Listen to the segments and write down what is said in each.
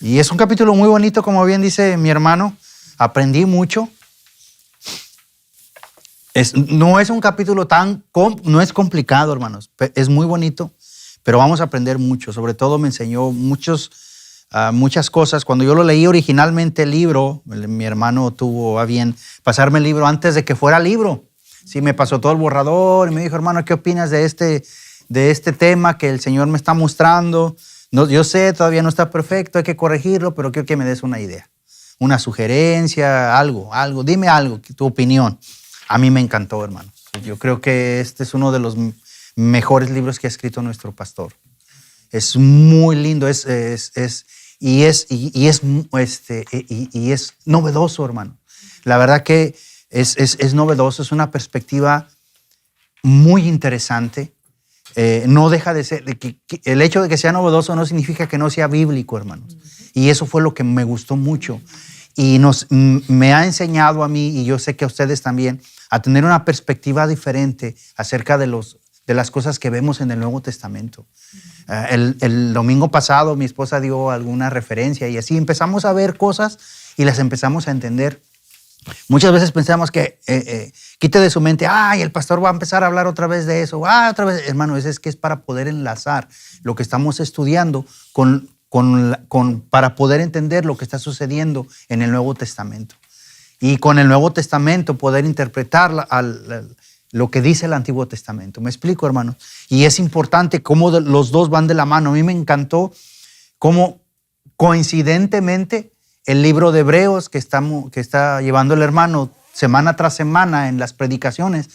Y es un capítulo muy bonito, como bien dice mi hermano. Aprendí mucho. No es un capítulo no es complicado, hermanos. Es muy bonito, pero vamos a aprender mucho. Sobre todo me enseñó muchas cosas. Cuando yo lo leí originalmente el libro, mi hermano tuvo a bien pasarme el libro antes de que fuera libro. Sí, me pasó todo el borrador y me dijo, hermano, ¿qué opinas de este tema que el Señor me está mostrando? No, yo sé, todavía no está perfecto, hay que corregirlo, pero quiero que me des una idea, una sugerencia, algo. Dime algo, tu opinión. A mí me encantó, hermano. Yo creo que este es uno de los mejores libros que ha escrito nuestro pastor. Es muy lindo, es novedoso, hermano. La verdad que es novedoso, es una perspectiva muy interesante. No deja de ser, el hecho de que sea novedoso no significa que no sea bíblico, hermanos. Y eso fue lo que me gustó mucho. Y me ha enseñado a mí, y yo sé que a ustedes también, a tener una perspectiva diferente acerca de las cosas que vemos en el Nuevo Testamento. El domingo pasado mi esposa dio alguna referencia y así empezamos a ver cosas y las empezamos a entender. Muchas veces pensamos que quite de su mente, el pastor va a empezar a hablar otra vez de eso, otra vez. Hermano, es que es para poder enlazar lo que estamos estudiando para poder entender lo que está sucediendo en el Nuevo Testamento. Y con el Nuevo Testamento poder interpretar lo que dice el Antiguo Testamento. ¿Me explico, hermano? Y es importante cómo los dos van de la mano. A mí me encantó cómo coincidentemente el libro de Hebreos que está llevando el hermano semana tras semana en las predicaciones,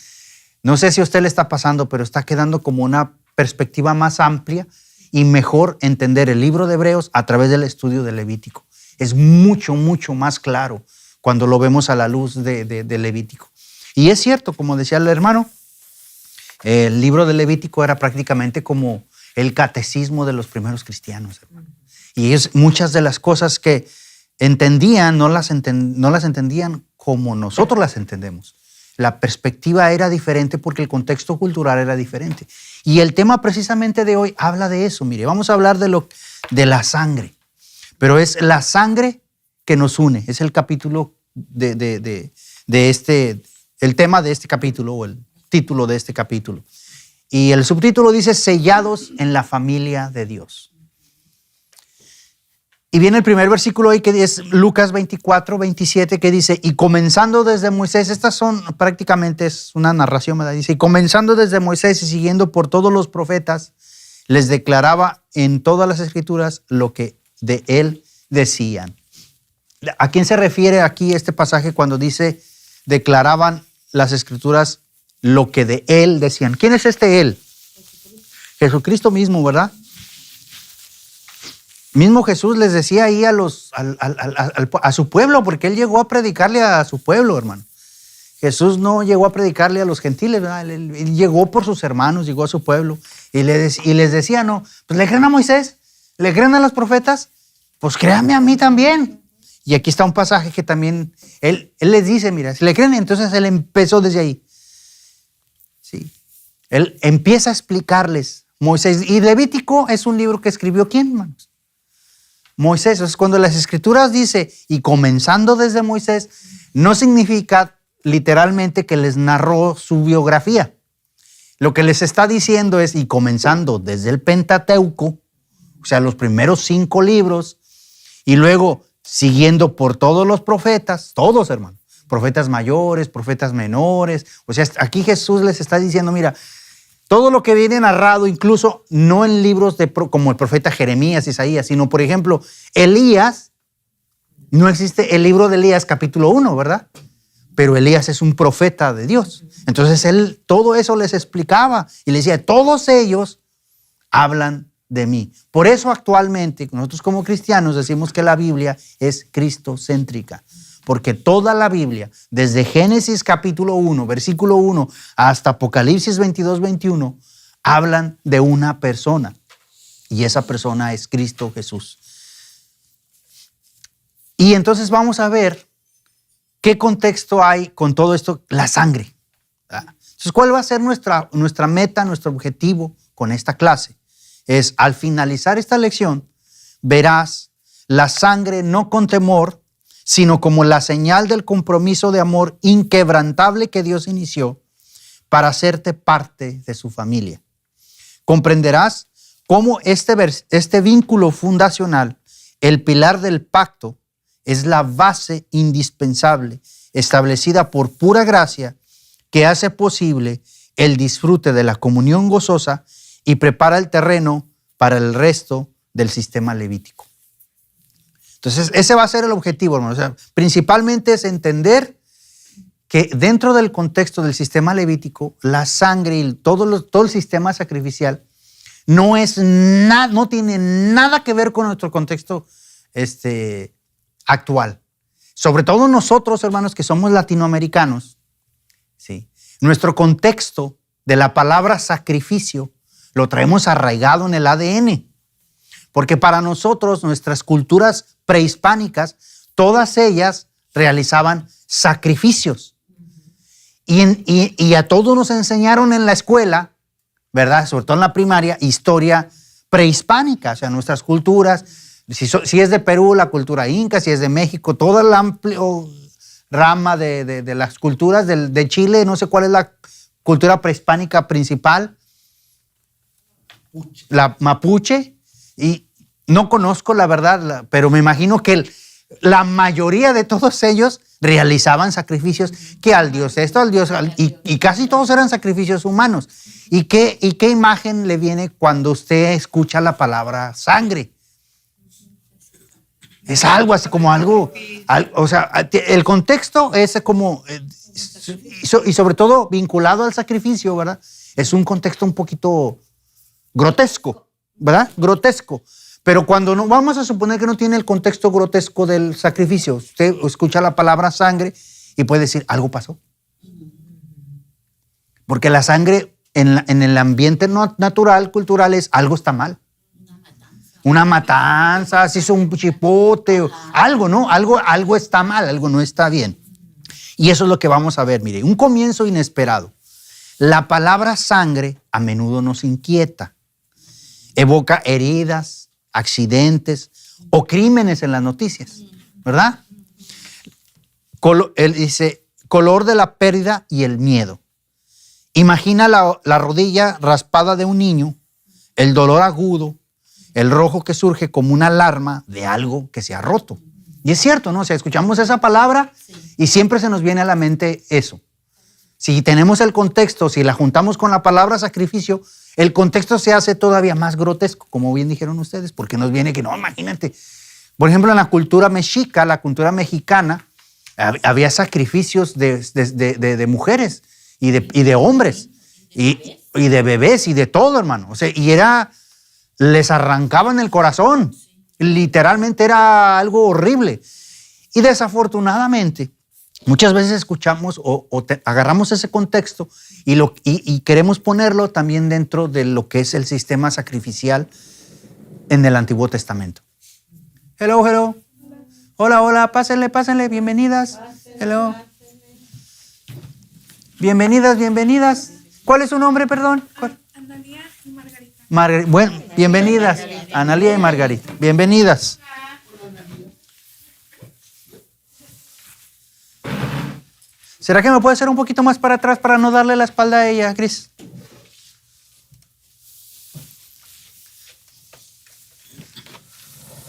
no sé si a usted le está pasando, pero está quedando como una perspectiva más amplia y mejor entender el libro de Hebreos a través del estudio de Levítico. Es mucho, mucho más claro cuando lo vemos a la luz de Levítico. Y es cierto, como decía el hermano, el libro de Levítico era prácticamente como el catecismo de los primeros cristianos, hermano. Y ellos, muchas de las cosas que entendían, no las entendían como nosotros las entendemos. La perspectiva era diferente porque el contexto cultural era diferente. Y el tema precisamente de hoy habla de eso. Mire, vamos a hablar de la sangre. Pero es la sangre que nos une. Es el capítulo el tema de este capítulo o el título de este capítulo. Y el subtítulo dice, sellados en la familia de Dios. Y viene el primer versículo ahí que es Lucas 24, 27, que dice, y comenzando desde Moisés, estas son prácticamente es una narración, ¿verdad? Dice, y comenzando desde Moisés y siguiendo por todos los profetas, les declaraba en todas las escrituras lo que de él decían. ¿A quién se refiere aquí este pasaje cuando dice, declaraban las escrituras lo que de él decían? ¿Quién es este él? Jesucristo mismo, ¿verdad? Mismo Jesús les decía ahí a su pueblo, porque él llegó a predicarle a su pueblo, hermano. Jesús no llegó a predicarle a los gentiles, ¿verdad? Él llegó por sus hermanos, llegó a su pueblo y les decía, no, pues le creen a Moisés, le creen a los profetas, pues créanme a mí también. Y aquí está un pasaje que también él les dice, mira, si le creen, entonces él empezó desde ahí. Sí. Él empieza a explicarles Moisés. Y Levítico es un libro que escribió ¿quién, hermanos? Moisés. Entonces, cuando las escrituras dice, y comenzando desde Moisés, no significa literalmente que les narró su biografía. Lo que les está diciendo es, y comenzando desde el Pentateuco, o sea, los primeros 5 libros, y luego siguiendo por todos los profetas, todos, hermano, profetas mayores, profetas menores. O sea, aquí Jesús les está diciendo, mira, todo lo que viene narrado, incluso no en libros como el profeta Jeremías, Isaías, sino, por ejemplo, Elías, no existe el libro de Elías capítulo 1, ¿verdad? Pero Elías es un profeta de Dios. Entonces él todo eso les explicaba y les decía, todos ellos hablan de mí. Por eso actualmente nosotros como cristianos decimos que la Biblia es cristocéntrica. Porque toda la Biblia, desde Génesis capítulo 1, versículo 1, hasta Apocalipsis 22, 21, hablan de una persona. Y esa persona es Cristo Jesús. Y entonces vamos a ver qué contexto hay con todo esto, la sangre. Entonces, ¿cuál va a ser nuestra meta, nuestro objetivo con esta clase? Es, al finalizar esta lección, verás la sangre no con temor, sino como la señal del compromiso de amor inquebrantable que Dios inició para hacerte parte de su familia. Comprenderás cómo este vínculo fundacional, el pilar del pacto, es la base indispensable establecida por pura gracia que hace posible el disfrute de la comunión gozosa y prepara el terreno para el resto del sistema levítico. Entonces, ese va a ser el objetivo, hermano. O sea, principalmente es entender que dentro del contexto del sistema levítico, la sangre y todo el sistema sacrificial no tiene nada que ver con nuestro contexto actual. Sobre todo nosotros, hermanos, que somos latinoamericanos, ¿sí? Nuestro contexto de la palabra sacrificio lo traemos arraigado en el ADN. Porque para nosotros, nuestras culturas prehispánicas, todas ellas realizaban sacrificios. Y a todos nos enseñaron en la escuela, ¿verdad? Sobre todo en la primaria, historia prehispánica, o sea, nuestras culturas. Si es de Perú, la cultura inca; si es de México, toda la amplia rama de las culturas de Chile, no sé cuál es la cultura prehispánica principal. La mapuche. Y no conozco la verdad, pero me imagino que la mayoría de todos ellos realizaban sacrificios que al dios esto, al dios, y casi todos eran sacrificios humanos. ¿Y qué imagen le viene cuando usted escucha la palabra sangre? Es algo así como algo, o sea, el contexto es como, y sobre todo vinculado al sacrificio, ¿verdad? Es un contexto un poquito grotesco, ¿verdad? Grotesco. Pero cuando no, vamos a suponer que no tiene el contexto grotesco del sacrificio, usted escucha la palabra sangre y puede decir, algo pasó. Porque la sangre en el ambiente natural, cultural, es algo está mal. Una matanza, se hizo un chipote, algo, ¿no? Algo está mal, algo no está bien. Y eso es lo que vamos a ver, mire, un comienzo inesperado. La palabra sangre a menudo nos inquieta. Evoca heridas, accidentes o crímenes en las noticias, ¿verdad? Él dice, color de la pérdida y el miedo. Imagina la rodilla raspada de un niño, el dolor agudo, el rojo que surge como una alarma de algo que se ha roto. Y es cierto, ¿no? O sea, escuchamos esa palabra y siempre se nos viene a la mente eso. Si tenemos el contexto, si la juntamos con la palabra sacrificio, el contexto se hace todavía más grotesco, como bien dijeron ustedes, porque nos viene que no, imagínate. Por ejemplo, en la cultura mexica, la cultura mexicana, había sacrificios de mujeres y de hombres y de bebés y de todo, hermano. O sea, les arrancaban el corazón. Literalmente era algo horrible. Y desafortunadamente, muchas veces escuchamos agarramos ese contexto y queremos ponerlo también dentro de lo que es el sistema sacrificial en el Antiguo Testamento. Hello, hello. Hola, hola, pásenle, bienvenidas. Hello. Bienvenidas. ¿Cuál es su nombre, perdón? Analía y Margarita. Bueno, bienvenidas, Analía y Margarita. Bienvenidas. ¿Será que me puede hacer un poquito más para atrás para no darle la espalda a ella, Cris?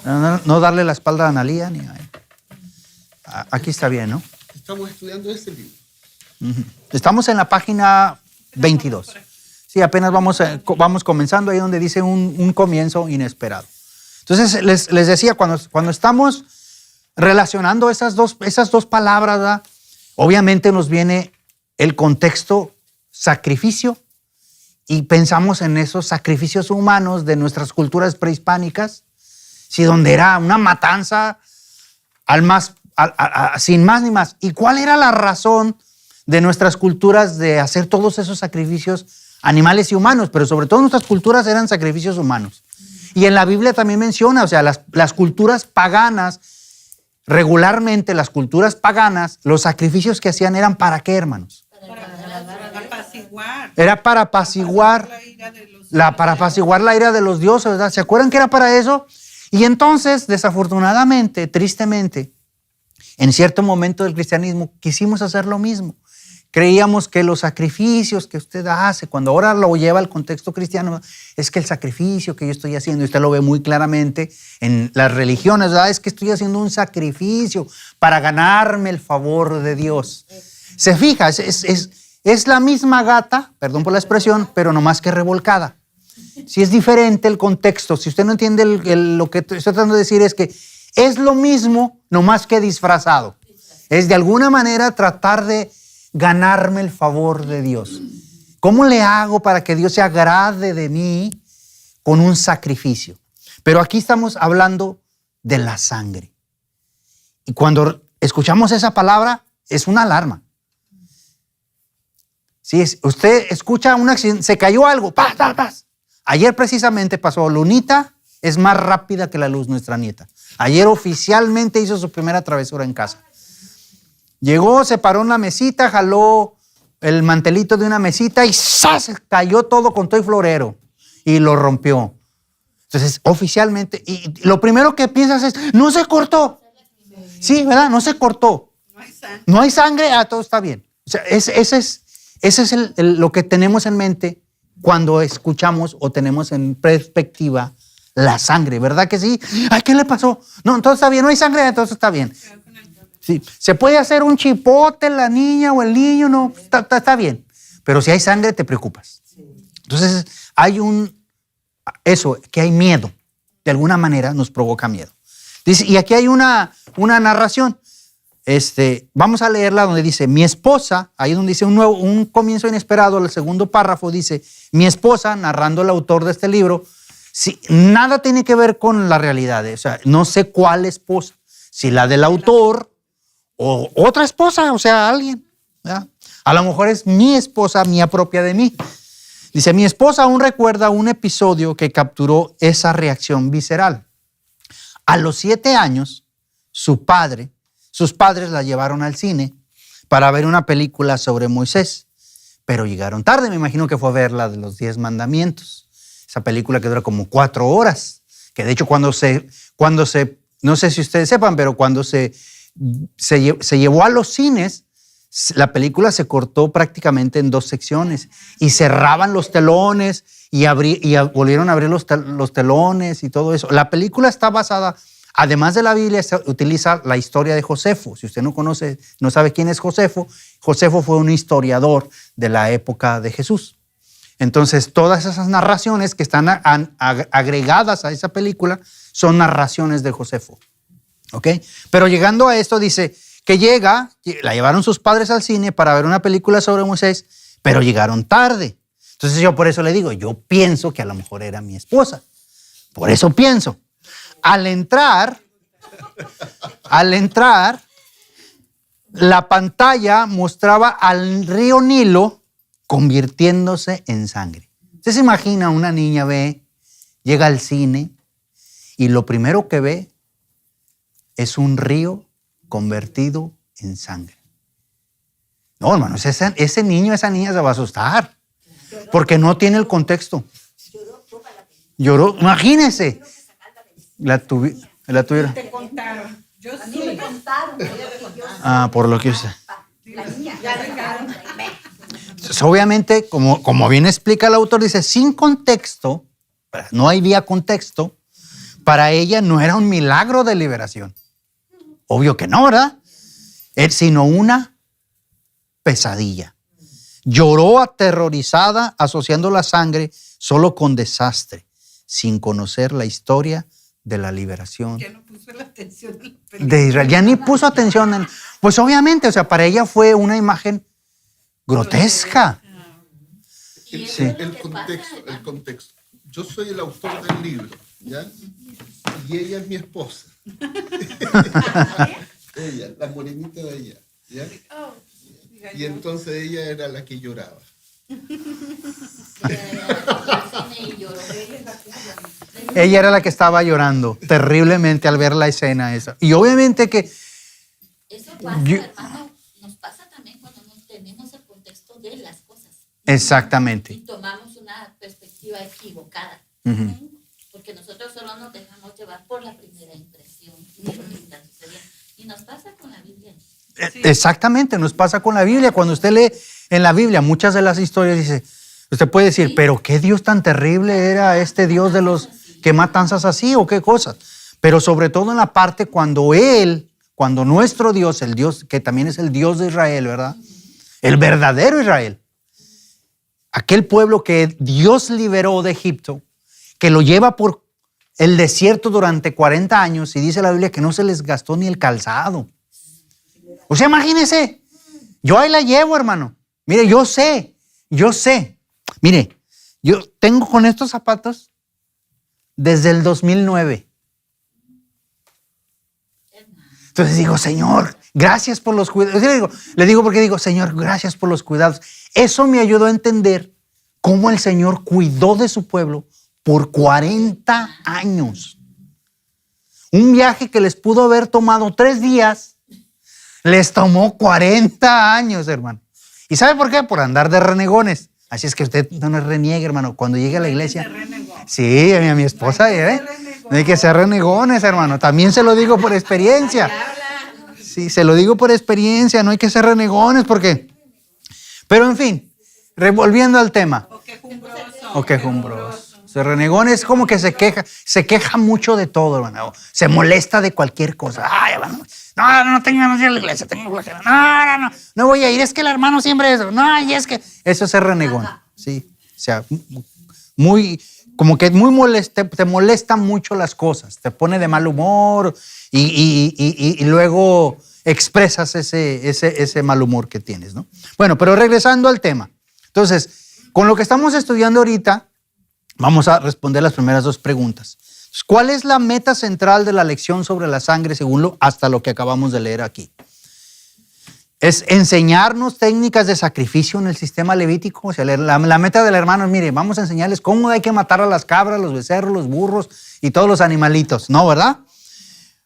No darle la espalda a Analía ni a él. Aquí está bien, ¿no? Estamos estudiando este libro. Estamos en la página 22. Sí, apenas vamos comenzando ahí donde dice un comienzo inesperado. Entonces, les decía, cuando estamos relacionando esas dos palabras, ¿verdad? Obviamente nos viene el contexto sacrificio y pensamos en esos sacrificios humanos de nuestras culturas prehispánicas, sí, donde era una matanza sin más ni más. ¿Y cuál era la razón de nuestras culturas de hacer todos esos sacrificios animales y humanos? Pero sobre todo nuestras culturas eran sacrificios humanos. Y en la Biblia también menciona, o sea, las culturas paganas, regularmente las culturas paganas, los sacrificios que hacían eran ¿para qué, hermanos? Para apaciguar. Era para apaciguar la ira de los dioses, ¿verdad? ¿Se acuerdan que era para eso? Y entonces, desafortunadamente, tristemente, en cierto momento del cristianismo quisimos hacer lo mismo. Creíamos que los sacrificios que usted hace, cuando ahora lo lleva al contexto cristiano, es que el sacrificio que yo estoy haciendo, y usted lo ve muy claramente en las religiones, ¿verdad? Es que estoy haciendo un sacrificio para ganarme el favor de Dios. Se fija, es la misma gata, perdón por la expresión, pero no más que revolcada. Si es diferente el contexto, si usted no entiende lo que estoy tratando de decir, es que es lo mismo, no más que disfrazado. Es de alguna manera tratar de ganarme el favor de Dios. ¿Cómo le hago para que Dios se agrade de mí? Con un sacrificio. Pero aquí estamos hablando de la sangre. Y cuando escuchamos esa palabra, es una alarma. Si usted escucha un accidente, se cayó algo, ¡paz, paz, paz! Ayer precisamente pasó, Lunita es más rápida que la luz, nuestra nieta. Ayer oficialmente hizo su primera travesura en casa. Llegó, se paró en la mesita, jaló el mantelito de una mesita y ¡zas! Cayó todo con todo y florero y lo rompió. Entonces, oficialmente, y lo primero que piensas es, no se cortó. Sí, ¿verdad? No se cortó. No hay sangre. No hay sangre, todo está bien. O sea, ese es lo que tenemos en mente cuando escuchamos o tenemos en perspectiva la sangre, ¿verdad que sí? Ay, ¿qué le pasó? No, todo está bien, no hay sangre, todo está bien. Sí, se puede hacer un chipote la niña o el niño, no, está bien. Pero si hay sangre, te preocupas. Entonces, hay que hay miedo. De alguna manera nos provoca miedo. Dice, y aquí hay una narración. Vamos a leerla donde dice, mi esposa, ahí donde dice un comienzo inesperado, el segundo párrafo dice, mi esposa, narrando el autor de este libro, nada tiene que ver con la realidad. O sea, no sé cuál esposa, si la del autor o otra esposa, o sea, alguien. ¿Verdad? A lo mejor es mi esposa, mía propia de mí. Dice, mi esposa aún recuerda un episodio que capturó esa reacción visceral. A los 7 años, sus padres la llevaron al cine para ver una película sobre Moisés, pero llegaron tarde. Me imagino que fue a ver la de los 10 mandamientos. Esa película que dura como 4 horas, que de hecho cuando se, no sé si ustedes sepan, pero cuando se llevó a los cines, la película se cortó prácticamente en 2 secciones y cerraban los telones y volvieron a abrir los telones y todo eso. La película está basada, además de la Biblia, utiliza la historia de Josefo. Si usted no sabe quién es Josefo, Josefo fue un historiador de la época de Jesús. Entonces, todas esas narraciones que están agregadas a esa película son narraciones de Josefo. ¿Ok? Pero llegando a esto, dice que la llevaron sus padres al cine para ver una película sobre Moisés, pero llegaron tarde. Entonces yo por eso le digo, yo pienso que a lo mejor era mi esposa. Por eso pienso. Al entrar, la pantalla mostraba al río Nilo convirtiéndose en sangre. Usted se imagina, una niña llega al cine y lo primero que ve es un río convertido en sangre. No, hermanos, ese niño, esa niña se va a asustar porque no tiene el contexto. Lloró, imagínense. La tuvieron. Te contaron. Yo A mí sí. me contaron. Por lo que usted. La niña. Ya dejaron. Obviamente, como bien explica el autor, dice, sin contexto, no había contexto, para ella no era un milagro de liberación. Obvio que no, ¿verdad? Sino una pesadilla. Lloró aterrorizada, asociando la sangre solo con desastre, sin conocer la historia de la liberación Ya no puso la atención en la película. de Israel. Ya ni puso atención. Pues obviamente, o sea, para ella fue una imagen grotesca. Y Sí. eso es lo El que contexto, pasa. el contexto. Yo soy el autor del libro, ¿ya? Y ella es mi esposa. Ella, la morenita de ella, ¿ya? Y entonces ella era la que lloraba. Y lloró. Ella era la que estaba llorando terriblemente al ver la escena esa. Y obviamente que Eso pasa, Yo- hermano, nos pasa también cuando no tenemos el contexto de las cosas. exactamente. Y tomamos una perspectiva equivocada. Ujú. Porque porque nosotros solo nos dejamos llevar por la primera impresión de lo que está sucediendo. Y nos pasa con la Biblia. Sí. Exactamente, nos pasa con la Biblia. Cuando usted lee en la Biblia muchas de las historias, dice, usted puede decir, pero qué Dios tan terrible era este Dios de los que matanzas así o qué cosas. Pero sobre todo en la parte cuando nuestro Dios, el Dios que también es el Dios de Israel, ¿verdad? El verdadero Israel, aquel pueblo que Dios liberó de Egipto, que lo lleva por el desierto durante 40 años y dice la Biblia que no se les gastó ni el calzado. O sea, imagínese, yo ahí la llevo, hermano. Mire, yo sé. Mire, yo tengo con estos zapatos desde el 2009. Entonces digo, Señor, gracias por los cuidados. Le digo porque digo, Señor, gracias por los cuidados. Eso me ayudó a entender cómo el Señor cuidó de su pueblo por 40 años. Un viaje que les pudo haber tomado 3 días, les tomó 40 años, hermano. ¿Y sabe por qué? Por andar de renegones. Así es que usted no reniegue, hermano. Cuando llegue a la iglesia. Sí, a mi esposa, ¿eh? No hay que ser renegones, hermano. También se lo digo por experiencia. Sí, se lo digo por experiencia. No hay que ser renegones porque... Pero en fin, volviendo al tema. O quejumbroso. Renegón es como que se queja mucho de todo, hermano. Se molesta de cualquier cosa. Ay, hermano, no tengo ganas de ir a la iglesia, no voy a ir, es que el hermano siempre eso. No, y es que eso es ser renegón. Sí, o sea, como que muy te molestan mucho las cosas, te pone de mal humor y luego expresas ese mal humor que tienes, ¿no? Bueno, pero regresando al tema. Entonces, con lo que estamos estudiando ahorita, vamos a responder las primeras 2 preguntas. ¿Cuál es la meta central de la lección sobre la sangre según hasta lo que acabamos de leer aquí? Es enseñarnos técnicas de sacrificio en el sistema levítico. O sea, la meta del hermano es, mire, vamos a enseñarles cómo hay que matar a las cabras, los becerros, los burros y todos los animalitos. ¿No, verdad?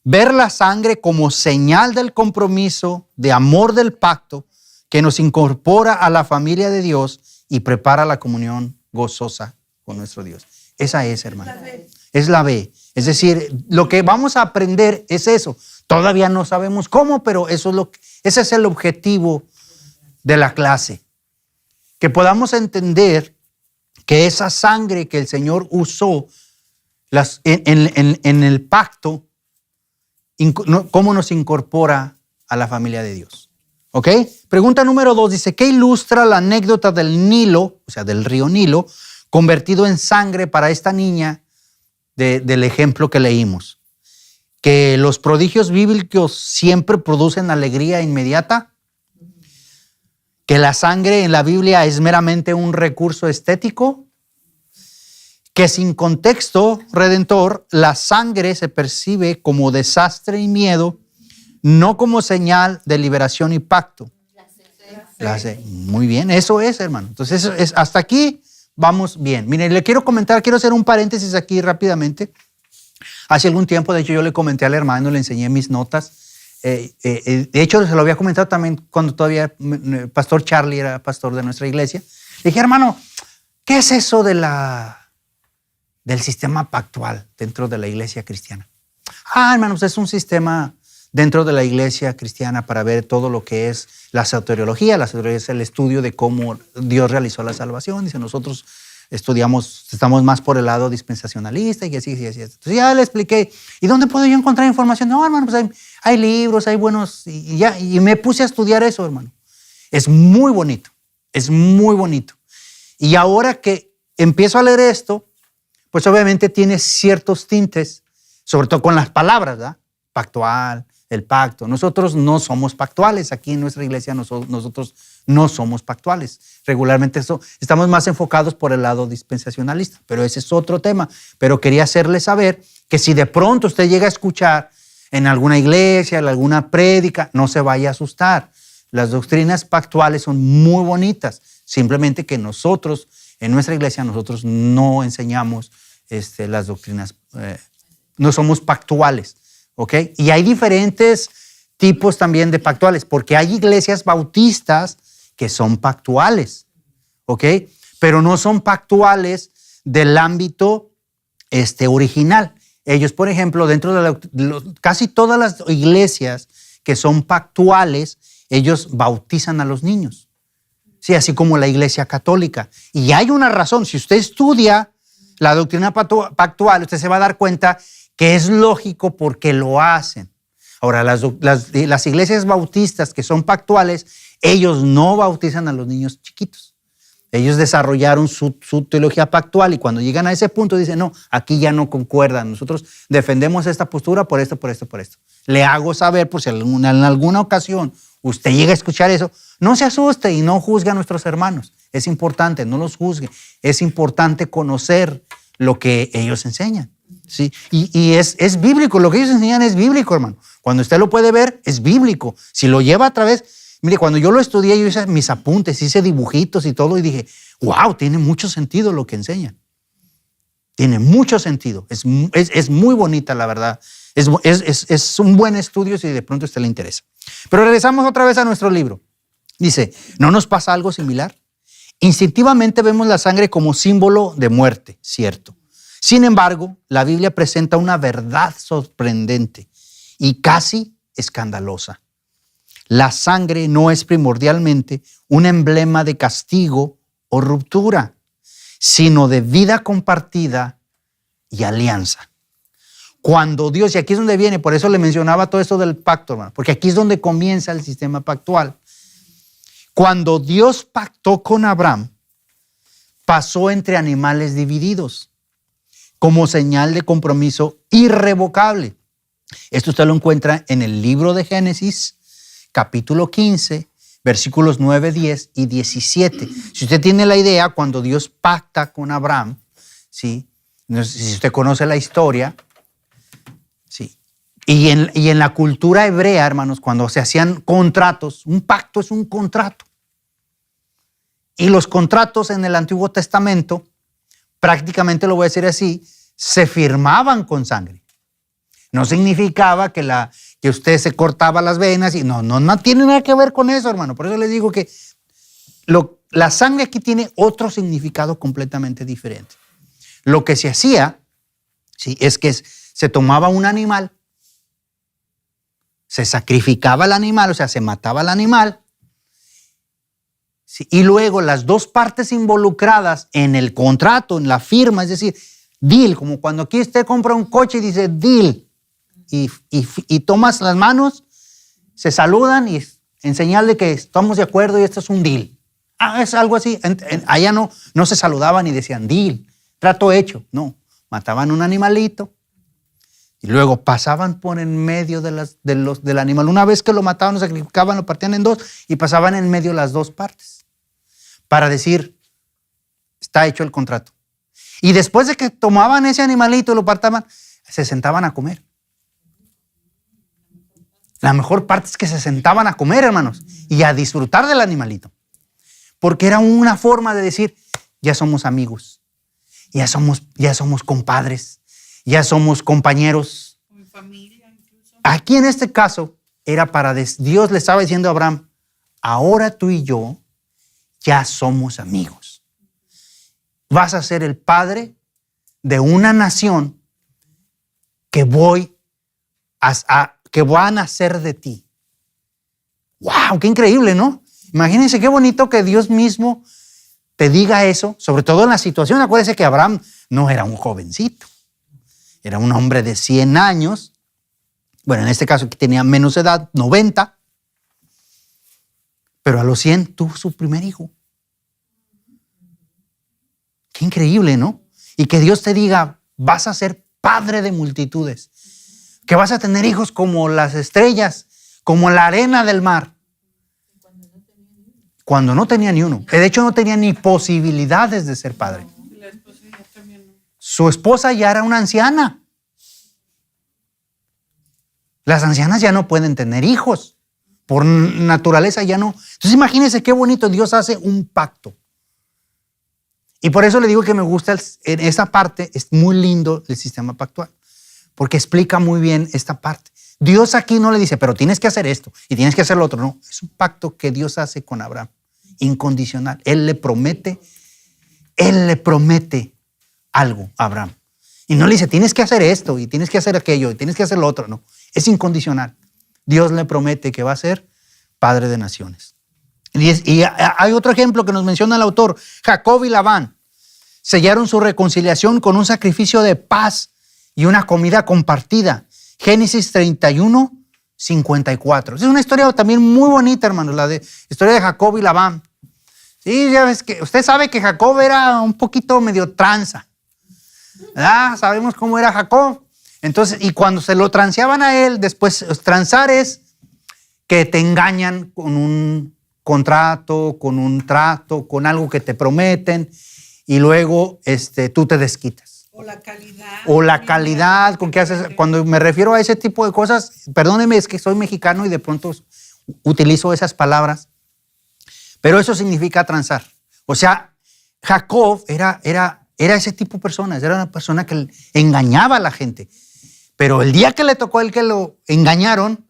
Ver la sangre como señal del compromiso, de amor del pacto, que nos incorpora a la familia de Dios y prepara la comunión gozosa con nuestro Dios. Esa es, hermano. Es la B. Es decir, lo que vamos a aprender es eso. Todavía no sabemos cómo, pero ese es el objetivo de la clase. Que podamos entender que esa sangre que el Señor usó en el pacto, cómo nos incorpora a la familia de Dios. ¿Ok? Pregunta número 2 dice, ¿qué ilustra la anécdota del Nilo, o sea, del río Nilo, convertido en sangre para esta niña del ejemplo que leímos? Que los prodigios bíblicos siempre producen alegría inmediata, que la sangre en la Biblia es meramente un recurso estético, que sin contexto redentor la sangre se percibe como desastre y miedo, no como señal de liberación y pacto. Muy bien, eso es, hermano. Entonces, hasta aquí vamos bien. Miren, quiero hacer un paréntesis aquí rápidamente. Hace algún tiempo, de hecho, yo le comenté al hermano, le enseñé mis notas. De hecho, se lo había comentado también cuando todavía Pastor Charlie era pastor de nuestra iglesia. Le dije, hermano, ¿qué es eso del sistema pactual dentro de la iglesia cristiana? Hermanos, es un sistema dentro de la iglesia cristiana para ver todo lo que es la soteriología. La soteriología es el estudio de cómo Dios realizó la salvación. Dice, nosotros estamos más por el lado dispensacionalista y así. Entonces ya le expliqué, ¿y dónde puedo yo encontrar información? No, hermano, pues hay libros, hay buenos, y me puse a estudiar eso, hermano. Es muy bonito. Y ahora que empiezo a leer esto, pues obviamente tiene ciertos tintes, sobre todo con las palabras, ¿verdad? Pactual, el pacto. Nosotros no somos pactuales. Aquí en nuestra iglesia nosotros no somos pactuales. Regularmente estamos más enfocados por el lado dispensacionalista, pero ese es otro tema. Pero quería hacerle saber que si de pronto usted llega a escuchar en alguna iglesia, en alguna prédica, no se vaya a asustar. Las doctrinas pactuales son muy bonitas. Simplemente que nosotros, en nuestra iglesia, nosotros no enseñamos las doctrinas, no somos pactuales. ¿Ok? Y hay diferentes tipos también de pactuales, porque hay iglesias bautistas que son pactuales, ¿ok? Pero no son pactuales del ámbito original. Ellos, por ejemplo, dentro de casi todas las iglesias que son pactuales, ellos bautizan a los niños. Sí, así como la iglesia católica. Y hay una razón. Si usted estudia la doctrina pactual, usted se va a dar cuenta que es lógico porque lo hacen. Ahora, las iglesias bautistas que son pactuales, ellos no bautizan a los niños chiquitos. Ellos desarrollaron su teología pactual y cuando llegan a ese punto dicen, no, aquí ya no concuerdan. Nosotros defendemos esta postura por esto. Le hago saber, por si en alguna ocasión usted llega a escuchar eso, no se asuste y no juzgue a nuestros hermanos. Es importante, no los juzgue. Es importante conocer lo que ellos enseñan. ¿Sí? Y es bíblico, lo que ellos enseñan es bíblico, hermano. Cuando usted lo puede ver, es bíblico. Si lo lleva a través, mire, cuando yo lo estudié, yo hice mis apuntes, hice dibujitos y todo, y dije, wow, tiene mucho sentido lo que enseñan. Tiene mucho sentido. Es muy bonita, la verdad. Es un buen estudio si de pronto a usted le interesa. Pero regresamos otra vez a nuestro libro. Dice, ¿no nos pasa algo similar? Instintivamente vemos la sangre como símbolo de muerte, cierto. Sin embargo, la Biblia presenta una verdad sorprendente y casi escandalosa. La sangre no es primordialmente un emblema de castigo o ruptura, sino de vida compartida y alianza. Cuando Dios, y aquí es donde viene, por eso le mencionaba todo esto del pacto, hermano, porque aquí es donde comienza el sistema pactual. Cuando Dios pactó con Abraham, pasó entre animales divididos, como señal de compromiso irrevocable. Esto usted lo encuentra en el libro de Génesis, capítulo 15, versículos 9, 10 y 17. Si usted tiene la idea, cuando Dios pacta con Abraham, ¿sí? No sé si usted conoce la historia, ¿sí? Y en la cultura hebrea, hermanos, cuando se hacían contratos, un pacto es un contrato. Y los contratos en el Antiguo Testamento, prácticamente lo voy a decir así, se firmaban con sangre. No significaba que usted se cortaba las venas y no tiene nada que ver con eso, hermano. Por eso les digo que la sangre aquí tiene otro significado completamente diferente. Lo que se hacía, ¿sí?, es que se tomaba un animal, se sacrificaba el animal, o sea, se mataba el animal, ¿sí?, y luego las dos partes involucradas en el contrato, en la firma, es decir, deal, como cuando aquí usted compra un coche y dice deal, y tomas las manos, se saludan y en señal de que estamos de acuerdo y esto es un deal. Es algo así. Allá no se saludaban y decían deal, trato hecho. No, mataban un animalito y luego pasaban por en medio del animal. Una vez que lo mataban, lo sacrificaban, lo partían en dos y pasaban en medio las dos partes para decir, está hecho el contrato. Y después de que tomaban ese animalito y lo partaban, se sentaban a comer. La mejor parte es que se sentaban a comer, hermanos, y a disfrutar del animalito. Porque era una forma de decir, ya somos amigos, ya somos compadres, ya somos compañeros. Con familia incluso. Aquí en este caso, era para Dios le estaba diciendo a Abraham, ahora tú y yo ya somos amigos. Vas a ser el padre de una nación que que va a nacer de ti. ¡Wow! ¡Qué increíble!, ¿no? Imagínense qué bonito que Dios mismo te diga eso, sobre todo en la situación. Acuérdense que Abraham no era un jovencito, era un hombre de 100 años. Bueno, en este caso que tenía menos edad, 90. Pero a los 100 tuvo su primer hijo. Qué increíble, ¿no? Y que Dios te diga, vas a ser padre de multitudes. Que vas a tener hijos como las estrellas, como la arena del mar. Cuando no tenía ni uno. De hecho, no tenía ni posibilidades de ser padre. La esposa ya también no. Su esposa ya era una anciana. Las ancianas ya no pueden tener hijos. Por naturaleza ya no. Entonces imagínense qué bonito, Dios hace un pacto. Y por eso le digo que me gusta en esa parte, es muy lindo el sistema pactual. Porque explica muy bien esta parte. Dios aquí no le dice, pero tienes que hacer esto y tienes que hacer lo otro. No, es un pacto que Dios hace con Abraham, incondicional. Él le promete algo a Abraham. Y no le dice, tienes que hacer esto, y tienes que hacer aquello, y tienes que hacer lo otro. No, es incondicional. Dios le promete que va a ser padre de naciones. Y hay otro ejemplo que nos menciona el autor. Jacob y Labán sellaron su reconciliación con un sacrificio de paz y una comida compartida. Génesis 31, 54. Es una historia también muy bonita, hermanos, la historia de Jacob y Labán. Sí, ya ves que usted sabe que Jacob era un poquito medio tranza, ¿verdad? Sabemos cómo era Jacob. Entonces, y cuando se lo transeaban a él, después transar es que te engañan con un contrato, con un trato, con algo que te prometen y luego tú te desquitas. O la calidad. O la calidad con que haces. Cuando me refiero a ese tipo de cosas, perdóneme, es que soy mexicano y de pronto utilizo esas palabras, pero eso significa transar. O sea, Jacob era ese tipo de personas, era una persona que engañaba a la gente. Pero el día que le tocó a él que lo engañaron,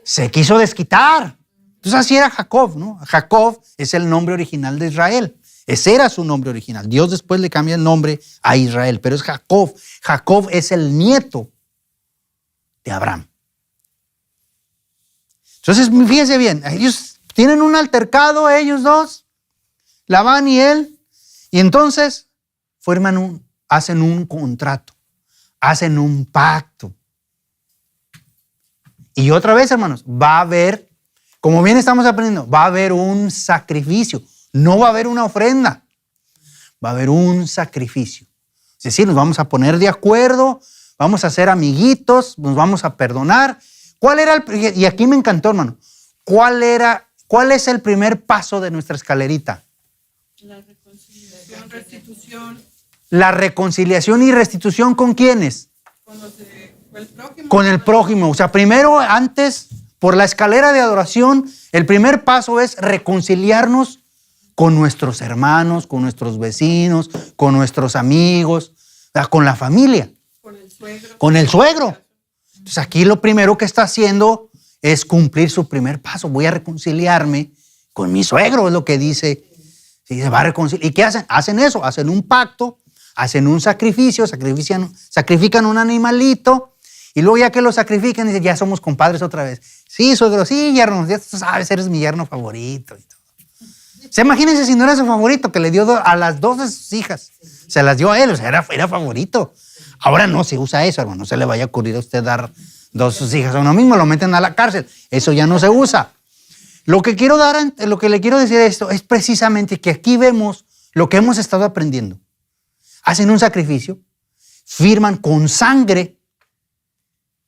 se quiso desquitar. Entonces así era Jacob, ¿no? Jacob es el nombre original de Israel. Ese era su nombre original. Dios después le cambia el nombre a Israel, pero es Jacob. Jacob es el nieto de Abraham. Entonces, fíjense bien, ellos tienen un altercado, ellos dos, Labán y él, y entonces hacen un contrato, hacen un pacto. Y otra vez, hermanos, va a haber, como bien estamos aprendiendo, va a haber un sacrificio. No va a haber una ofrenda, va a haber un sacrificio. Es decir, nos vamos a poner de acuerdo, vamos a ser amiguitos, nos vamos a perdonar. Y aquí me encantó, hermano, ¿cuál es el primer paso de nuestra escalerita? La reconciliación, restitución. La reconciliación y restitución, ¿con quiénes? Con el prójimo. Con el prójimo. O sea, primero, antes, por la escalera de adoración, el primer paso es reconciliarnos con nuestros hermanos, con nuestros vecinos, con nuestros amigos, con la familia. Con el suegro. Con el suegro. Entonces aquí lo primero que está haciendo es cumplir su primer paso. Voy a reconciliarme con mi suegro, es lo que dice. Sí, se va a reconciliar. ¿Y qué hacen? Hacen eso, hacen un pacto, hacen un sacrificio, sacrifican un animalito, y luego ya que lo sacrifican, dicen, ya somos compadres otra vez. Sí, suegro, sí, yerno, ya tú sabes, eres mi yerno favorito y todo. Se imagínense si no era su favorito, que le dio a las dos de sus hijas. Se las dio a él, o sea, era favorito. Ahora no se usa eso, hermano. No se le vaya a ocurrir a usted dar dos de sus hijas a uno mismo, lo meten a la cárcel. Eso ya no se usa. Lo que le quiero decir esto es precisamente que aquí vemos lo que hemos estado aprendiendo. Hacen un sacrificio, firman con sangre,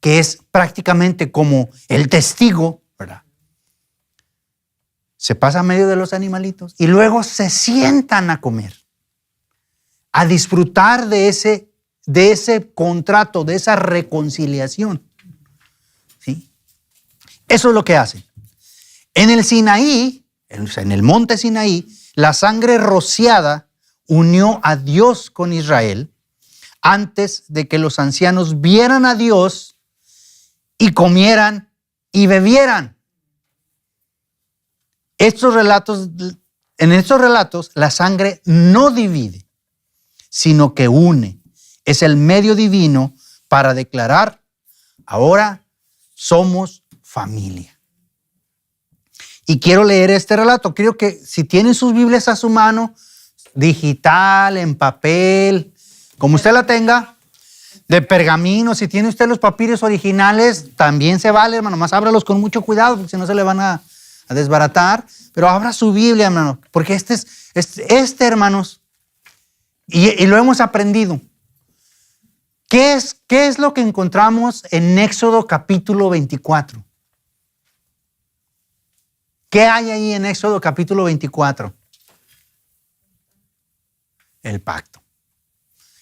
que es prácticamente como el testigo, ¿verdad? Se pasa a medio de los animalitos y luego se sientan a comer, a disfrutar de ese contrato, de esa reconciliación. ¿Sí? Eso es lo que hacen. En el Sinaí, en el monte Sinaí, la sangre rociada unió a Dios con Israel antes de que los ancianos vieran a Dios y comieran y bebieran. En estos relatos, la sangre no divide, sino que une. Es el medio divino para declarar, ahora somos familia. Y quiero leer este relato. Creo que si tienen sus Biblias a su mano, digital, en papel, como usted la tenga, de pergamino, si tiene usted los papiros originales, también se vale, hermano. Más ábralos con mucho cuidado, porque si no se le van a desbaratar. Pero abra su Biblia, hermano, porque hermanos, y lo hemos aprendido. ¿Qué es lo que encontramos en Éxodo capítulo 24? ¿Qué hay ahí en Éxodo capítulo 24? El pacto.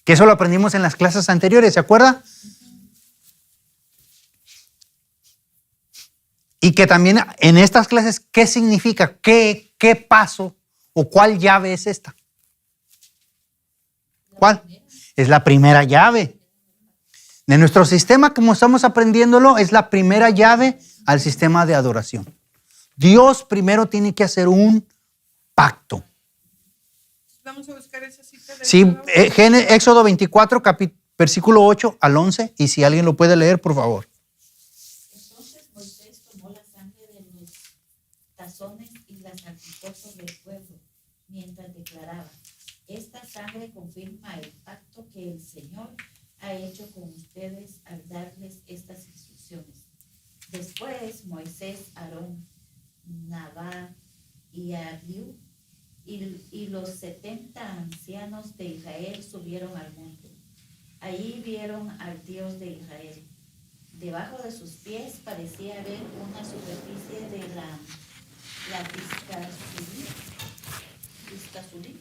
Que eso lo aprendimos en las clases anteriores, ¿se acuerda? Y que también en estas clases, ¿qué significa? ¿Qué paso o cuál llave es esta? ¿Cuál? Es la primera llave. De nuestro sistema, como estamos aprendiéndolo, es la primera llave al sistema de adoración. Dios primero tiene que hacer un pacto. Vamos a buscar esa cita. Sí, Éxodo 24, versículo 8 al 11, y si alguien lo puede leer, por favor. Entonces Moisés tomó la sangre de los tazones y la salpicó sobre el pueblo, mientras declaraba: esta sangre confirma el pacto que el Señor ha hecho con ustedes al darles estas instrucciones. Después Moisés, Aarón, Nadab y Abiú y los 70 ancianos de Israel subieron al monte. Allí vieron al Dios de Israel. Debajo de sus pies parecía haber una superficie de la Piscazulí,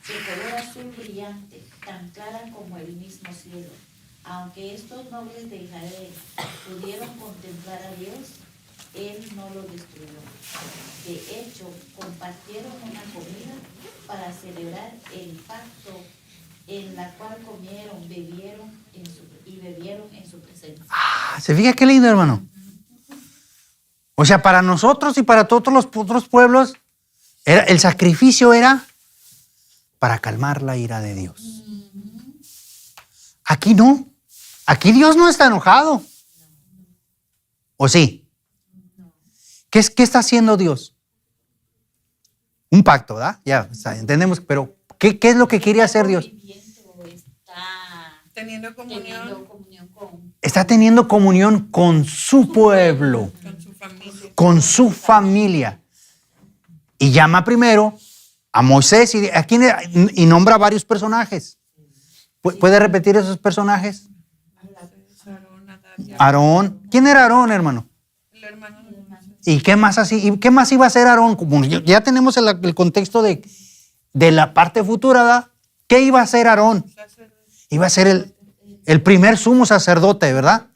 de color azul brillante, tan clara como el mismo cielo. Aunque estos nobles de Israel pudieron contemplar a Dios, Él no lo destruyó. De hecho, compartieron una comida para celebrar el pacto, en la cual comieron, bebieron en su presencia. ¿Se fija qué lindo, hermano? O sea, para nosotros y para todos los otros pueblos, el sacrificio era para calmar la ira de Dios. Aquí no. Aquí Dios no está enojado. ¿O sí? ¿Qué está haciendo Dios? Un pacto, ¿verdad? Ya, entendemos, pero ¿qué es lo que quería hacer Dios? Teniendo comunión Está teniendo comunión con su pueblo, con su familia. con su familia. Y llama primero a Moisés y nombra varios personajes. ¿Puede repetir esos personajes? Aarón, Nadab y Abiú. Aarón. ¿Quién era Aarón, hermano? El hermano de Moisés. ¿Y qué más así? ¿Y qué más iba a hacer Aarón? Como ya tenemos el contexto de la parte futura, ¿verdad? ¿Qué iba a hacer Aarón? Iba a ser el primer sumo sacerdote, ¿verdad?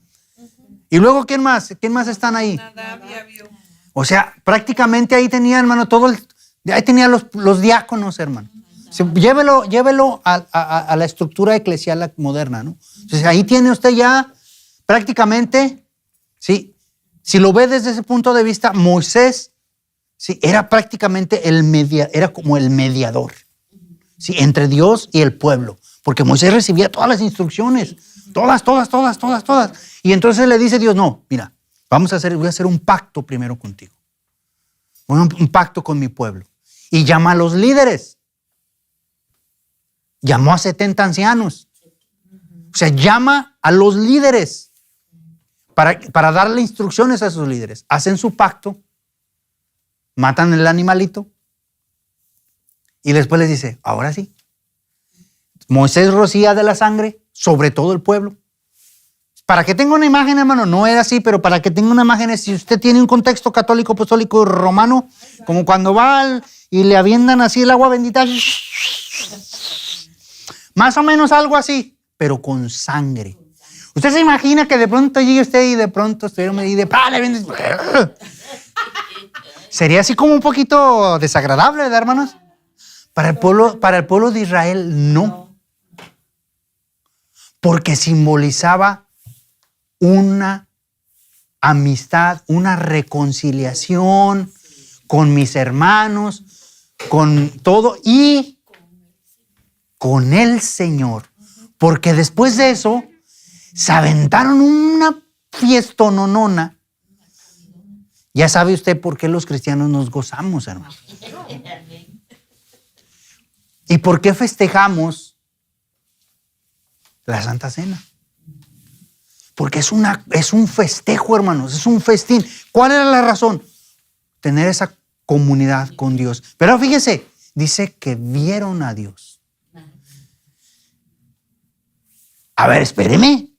Y luego, ¿quién más? ¿Quién más están ahí? Nadab y Abiú. O sea, prácticamente ahí tenía, hermano, ahí tenía los diáconos, hermano. Llévelo a la estructura eclesial moderna, ¿no? Entonces, ahí tiene usted ya prácticamente, ¿sí? Si lo ve desde ese punto de vista, Moisés, ¿sí? Era prácticamente era como el mediador, ¿sí? Entre Dios y el pueblo. Porque Moisés recibía todas las instrucciones, todas. Y entonces le dice Dios, no, mira, voy a hacer un pacto primero contigo. Un pacto con mi pueblo. Y llama a los líderes. Llamó a 70 ancianos. O sea, llama a los líderes para darle instrucciones a sus líderes. Hacen su pacto, matan el animalito y después les dice, ahora sí. Moisés rocía de la sangre sobre todo el pueblo. Para que tenga una imagen, hermano, no era así, pero para que tenga una imagen, si usted tiene un contexto católico, apostólico, romano, como cuando va y le avientan así el agua bendita, más o menos algo así, pero con sangre. Usted se imagina que de pronto llegue usted y de pronto estuviera y de sería así como un poquito desagradable, ¿verdad, hermanos? Para el pueblo de Israel, no. Porque simbolizaba una amistad, una reconciliación con mis hermanos, con todo y con el Señor. Porque después de eso se aventaron una fiestononona. Ya sabe usted por qué los cristianos nos gozamos, hermano. ¿Y por qué festejamos la Santa Cena? Porque es un festejo, hermanos, es un festín. ¿Cuál era la razón? Tener esa comunidad con Dios. Pero fíjese, dice que vieron a Dios. A ver, espéreme.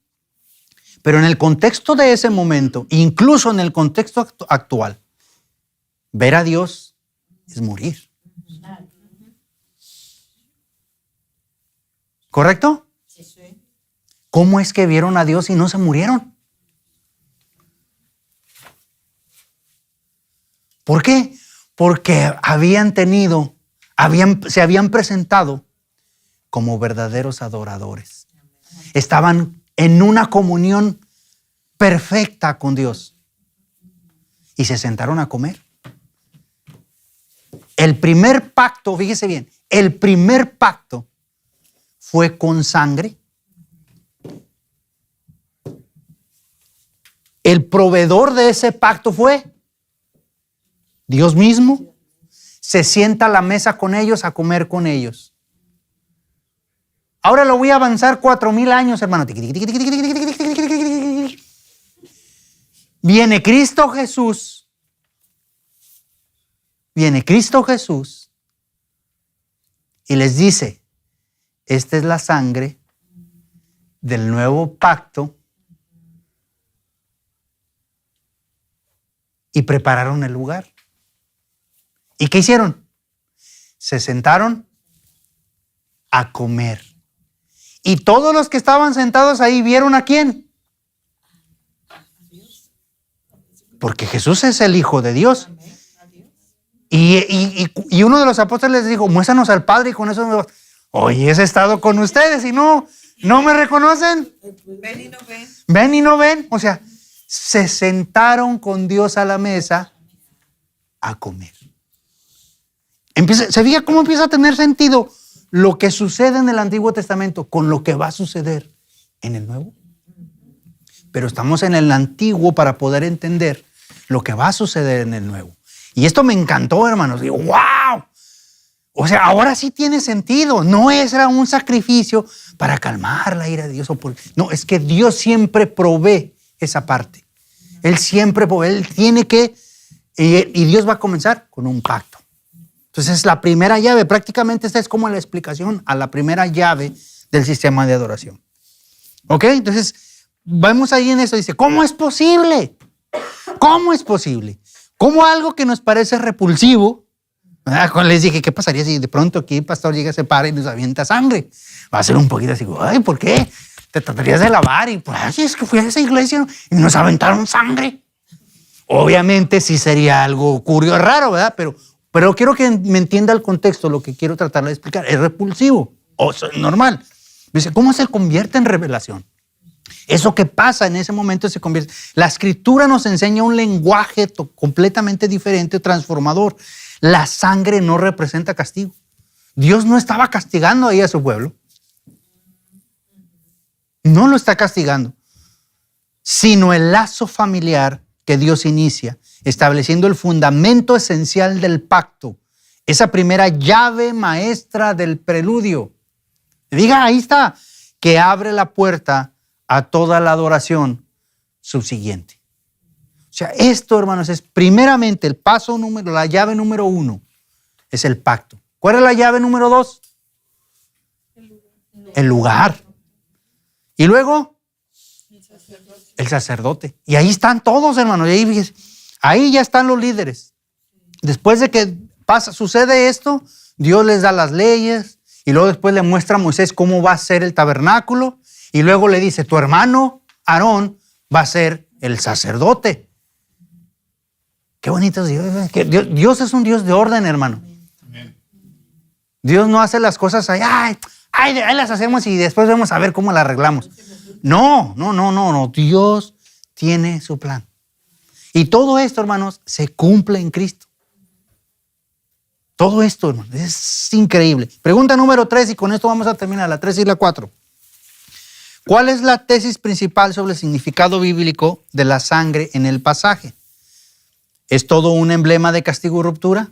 Pero en el contexto de ese momento, incluso en el contexto actual, ver a Dios es morir. ¿Correcto? ¿Cómo es que vieron a Dios y no se murieron? ¿Por qué? Porque se habían presentado como verdaderos adoradores. Estaban en una comunión perfecta con Dios. Y se sentaron a comer. El primer pacto, fíjese bien, el primer pacto fue con sangre. El proveedor de ese pacto fue Dios mismo. Se sienta a la mesa con ellos a comer con ellos. Ahora lo voy a avanzar 4,000 años, hermano. Viene Cristo Jesús. Viene Cristo Jesús. Y les dice, esta es la sangre del nuevo pacto. Y prepararon el lugar. ¿Y qué hicieron? Se sentaron a comer. Y todos los que estaban sentados ahí vieron ¿a quién? Porque Jesús es el Hijo de Dios. Y uno de los apóstoles les dijo, muéstranos al Padre y con eso oye, he estado con ustedes y no me reconocen. Ven y no ven. Ven y no ven. O sea, se sentaron con Dios a la mesa a comer. ¿Se fija cómo empieza a tener sentido lo que sucede en el Antiguo Testamento con lo que va a suceder en el Nuevo? Pero estamos en el Antiguo para poder entender lo que va a suceder en el Nuevo. Y esto me encantó, hermanos. Digo, ¡wow! O sea, ahora sí tiene sentido. No era un sacrificio para calmar la ira de Dios. No, es que Dios siempre provee esa parte. Él siempre provee. Él tiene que... Y Dios va a comenzar con un pacto. Entonces, la primera llave, prácticamente esta es como la explicación a la primera llave del sistema de adoración. ¿Ok? Entonces, vamos ahí en eso. Dice, ¿cómo es posible? ¿Cómo es posible? ¿Cómo algo que nos parece repulsivo? Cuando les dije, ¿qué pasaría si de pronto aquí el pastor llega, se para y nos avienta sangre? Va a ser un poquito así, ay, ¿por qué? Te tratarías de lavar y pues, ay, es que fui a esa iglesia y nos aventaron sangre. Obviamente sí sería algo curioso, raro, ¿verdad? Pero quiero que me entienda el contexto, lo que quiero tratar de explicar. Es repulsivo, o normal. Dice, ¿cómo se convierte en revelación? Eso que pasa en ese momento se convierte. La Escritura nos enseña un lenguaje completamente diferente, transformador. La sangre no representa castigo. Dios no estaba castigando ahí a su pueblo. No lo está castigando. Sino el lazo familiar que Dios inicia, estableciendo el fundamento esencial del pacto. Esa primera llave maestra del preludio. Diga, ahí está, que abre la puerta a toda la adoración subsiguiente. O sea, esto, hermanos, es primeramente el paso número, la llave número 1, es el pacto. ¿Cuál es la llave número 2? El lugar. Y luego, el sacerdote. Y ahí están todos, hermanos. Y ahí ya están los líderes. Después de que sucede esto, Dios les da las leyes y luego después le muestra a Moisés cómo va a ser el tabernáculo. Y luego le dice, tu hermano Aarón va a ser el sacerdote. Qué bonito es Dios. Dios es un Dios de orden, hermano. Dios no hace las cosas ahí, ahí las hacemos y después vamos a ver cómo las arreglamos. No. Dios tiene su plan. Y todo esto, hermanos, se cumple en Cristo. Todo esto, hermanos, es increíble. Pregunta número 3 y con esto vamos a terminar, la 3 y la 4. ¿Cuál es la tesis principal sobre el significado bíblico de la sangre en el pasaje? ¿Es todo un emblema de castigo y ruptura?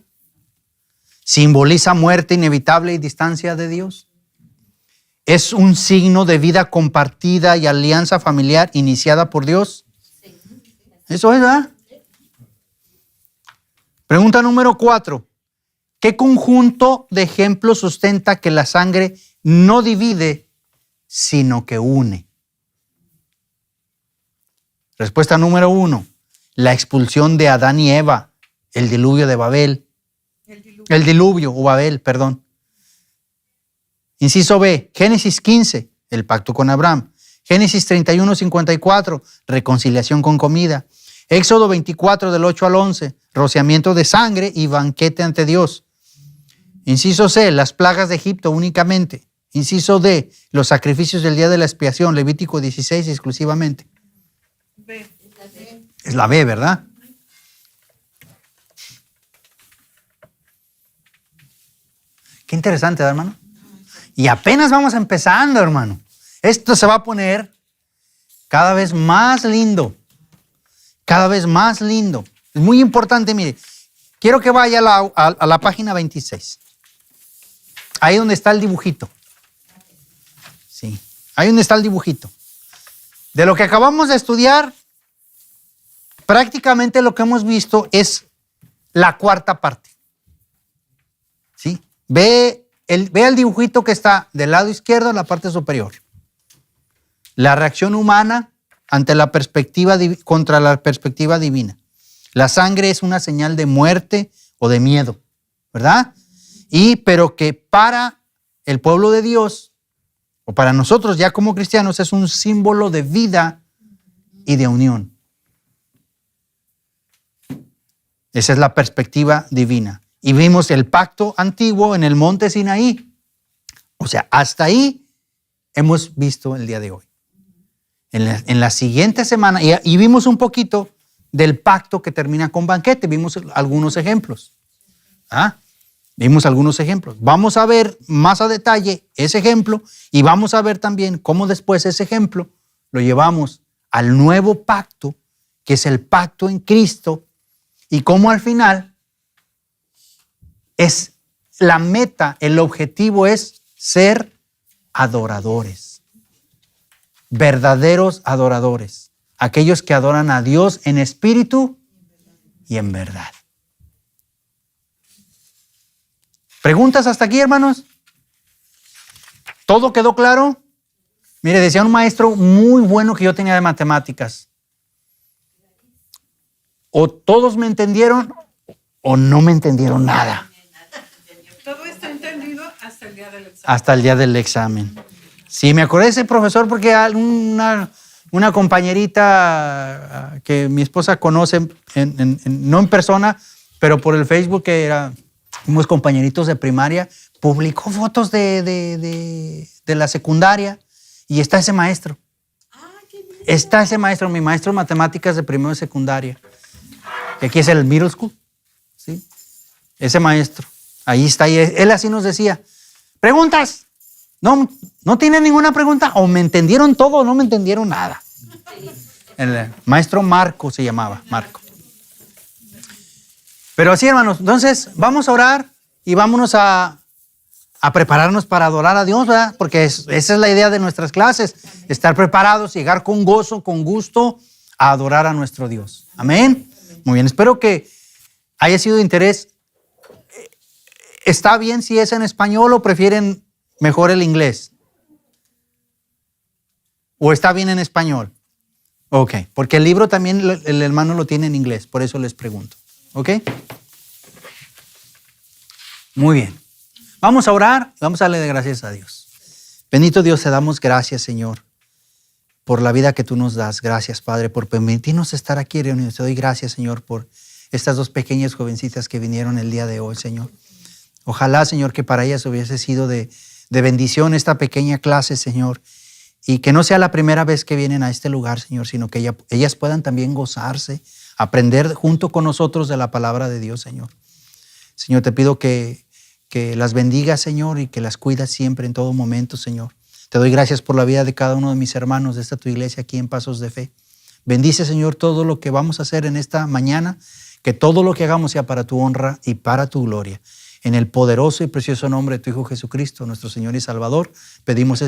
¿Simboliza muerte inevitable y distancia de Dios? ¿Es un signo de vida compartida y alianza familiar iniciada por Dios? Eso es, ¿verdad? Pregunta número 4. ¿Qué conjunto de ejemplos sustenta que la sangre no divide, sino que une? Respuesta número 1. La expulsión de Adán y Eva, el diluvio de Babel. El diluvio o Babel, perdón. Inciso B, Génesis 15, el pacto con Abraham. Génesis 31, 54, reconciliación con comida. Éxodo 24, del 8 al 11, rociamiento de sangre y banquete ante Dios. Inciso C, las plagas de Egipto únicamente. Inciso D, los sacrificios del día de la expiación, Levítico 16 exclusivamente. B. Es la B, ¿verdad? Qué interesante, hermano. Y apenas vamos empezando, hermano. Esto se va a poner cada vez más lindo. Cada vez más lindo. Es muy importante, mire. Quiero que vaya a la página 26. Ahí donde está el dibujito. Sí, ahí donde está el dibujito. De lo que acabamos de estudiar, prácticamente lo que hemos visto es la cuarta parte. ¿Sí? Ve el dibujito que está del lado izquierdo en la parte superior. La reacción humana ante la perspectiva contra la perspectiva divina. La sangre es una señal de muerte o de miedo, ¿verdad? Pero que para el pueblo de Dios, o para nosotros ya como cristianos, es un símbolo de vida y de unión. Esa es la perspectiva divina. Y vimos el pacto antiguo en el monte Sinaí. O sea, hasta ahí hemos visto el día de hoy. En la siguiente semana, y vimos un poquito del pacto que termina con banquete. Vimos algunos ejemplos. Vimos algunos ejemplos. Vamos a ver más a detalle ese ejemplo y vamos a ver también cómo después ese ejemplo lo llevamos al nuevo pacto, que es el pacto en Cristo, y cómo al final es la meta, el objetivo es ser adoradores, verdaderos adoradores, aquellos que adoran a Dios en espíritu y en verdad. ¿Preguntas hasta aquí, hermanos? ¿Todo quedó claro? Mire, decía un maestro muy bueno que yo tenía de matemáticas. O todos me entendieron o no me entendieron nada. Todo está entendido hasta el día del examen. Hasta el día del examen. Sí, me acordé de ese profesor porque una compañerita que mi esposa conoce, no en persona, pero por el Facebook, que era unos compañeritos de primaria, publicó fotos de la secundaria y está ese maestro. Está ese maestro, mi maestro de matemáticas de primero y secundaria. Que aquí es el middle school. ¿Sí? Ese maestro. Ahí está. Y él así nos decía, ¿preguntas? ¿No tienen ninguna pregunta? ¿O me entendieron todo o no me entendieron nada? El maestro Marco se llamaba, Marco. Pero así, hermanos, entonces vamos a orar y vámonos a prepararnos para adorar a Dios, ¿verdad? Porque esa es la idea de nuestras clases, estar preparados, llegar con gozo, con gusto a adorar a nuestro Dios. Amén. Muy bien, espero que haya sido de interés. ¿Está bien si es en español o prefieren mejor el inglés? ¿O está bien en español? Ok, porque el libro también el hermano lo tiene en inglés, por eso les pregunto. ¿Ok? Muy bien. Vamos a orar, vamos a darle gracias a Dios. Bendito Dios, te damos gracias, Señor, por la vida que tú nos das. Gracias, Padre, por permitirnos estar aquí reunidos. Te doy gracias, Señor, por estas dos pequeñas jovencitas que vinieron el día de hoy, Señor. Ojalá, Señor, que para ellas hubiese sido de bendición esta pequeña clase, Señor, y que no sea la primera vez que vienen a este lugar, Señor, sino que ellas puedan también gozarse, aprender junto con nosotros de la palabra de Dios, Señor. Señor, te pido que las bendigas, Señor, y que las cuidas siempre, en todo momento, Señor. Te doy gracias por la vida de cada uno de mis hermanos de esta tu iglesia aquí en Pasos de Fe. Bendice, Señor, todo lo que vamos a hacer en esta mañana, que todo lo que hagamos sea para tu honra y para tu gloria. En el poderoso y precioso nombre de tu Hijo Jesucristo, nuestro Señor y Salvador, pedimos